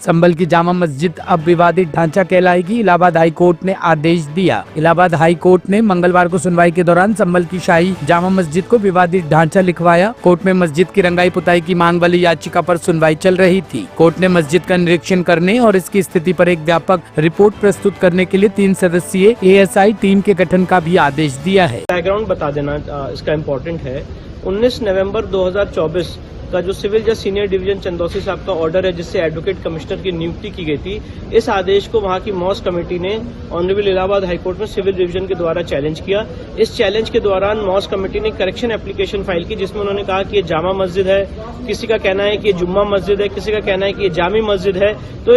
संभल की जामा मस्जिद अब विवादित ढांचा कहलाएगी, इलाहाबाद हाई कोर्ट ने आदेश दिया। इलाहाबाद हाई कोर्ट ने मंगलवार को सुनवाई के दौरान संभल की शाही जामा मस्जिद को विवादित ढांचा लिखवाया। कोर्ट में मस्जिद की रंगाई पुताई की मांग वाली याचिका पर सुनवाई चल रही थी। कोर्ट ने मस्जिद का निरीक्षण करने और इसकी स्थिति पर एक व्यापक रिपोर्ट प्रस्तुत करने के लिए 3 सदस्यीय ASI टीम के गठन का भी आदेश दिया है। बैकग्राउंड बता देना इसका इम्पोर्टेंट है। 19 नवंबर 2024 का जो सिविल जज सीनियर डिवीजन चंदौसी साहब का ऑर्डर है, जिससे एडवोकेट कमिश्नर की नियुक्ति की गई थी, इस आदेश को वहां की मॉस कमेटी ने ऑनरेबल इलाहाबाद हाईकोर्ट में सिविल डिवीजन के द्वारा चैलेंज किया। इस चैलेंज के दौरान मॉस कमेटी ने करेक्शन एप्लीकेशन फाइल की, जिसमें उन्होंने कहा कि ये जामा मस्जिद है, किसी का कहना है कि ये जुम्मा मस्जिद है, किसी का कहना है कि ये जामी मस्जिद है। तो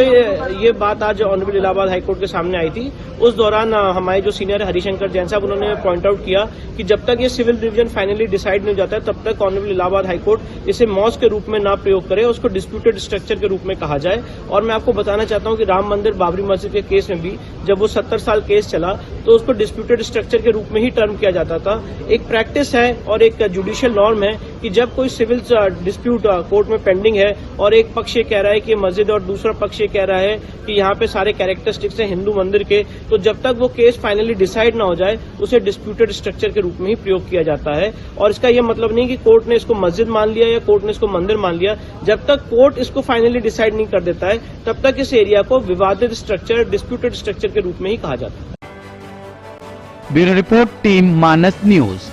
ये बात आज ऑनरेबल इलाहाबाद हाईकोर्ट के सामने आई थी। उस दौरान हमारे जो सीनियर हरिशंकर जैन साहब, उन्होंने पॉइंट आउट किया कि जब तक ये सिविल डिवीजन फाइनली डिसाइड नहीं हो जाता है, तब तक ऑनरेबल इलाहाबाद हाईकोर्ट इसे मॉस के रूप में ना प्रयोग करे, उसको डिस्प्यूटेड स्ट्रक्चर के रूप में कहा जाए। और मैं आपको बताना चाहता हूं कि राम मंदिर बाबरी मस्जिद के केस में भी जब वो 70 साल केस चला तो उसको डिस्प्यूटेड स्ट्रक्चर के रूप में ही टर्म किया जाता था। एक प्रैक्टिस है और एक जुडिशियल नॉर्म है कि जब कोई सिविल डिस्प्यूट कोर्ट में पेंडिंग है और एक पक्ष ये कह रहा है कि मस्जिद और दूसरा पक्ष ये कह रहा है कि यहाँ पे सारे कैरेक्टरिस्टिक्स हैं हिंदू मंदिर के, तो जब तक वो केस फाइनली डिसाइड ना हो जाए उसे डिस्प्यूटेड स्ट्रक्चर के रूप में ही प्रयोग किया जाता है। और इसका यह मतलब नहीं कि कोर्ट ने इसको मस्जिद मान लिया या कोर्ट ने इसको मंदिर मान लिया। जब तक कोर्ट इसको फाइनली डिसाइड नहीं कर देता है, तब तक इस एरिया को विवादित स्ट्रक्चर, डिस्प्यूटेड स्ट्रक्चर के रूप में ही कहा जाता है। ब्यूरो रिपोर्ट, टीम मानस न्यूज।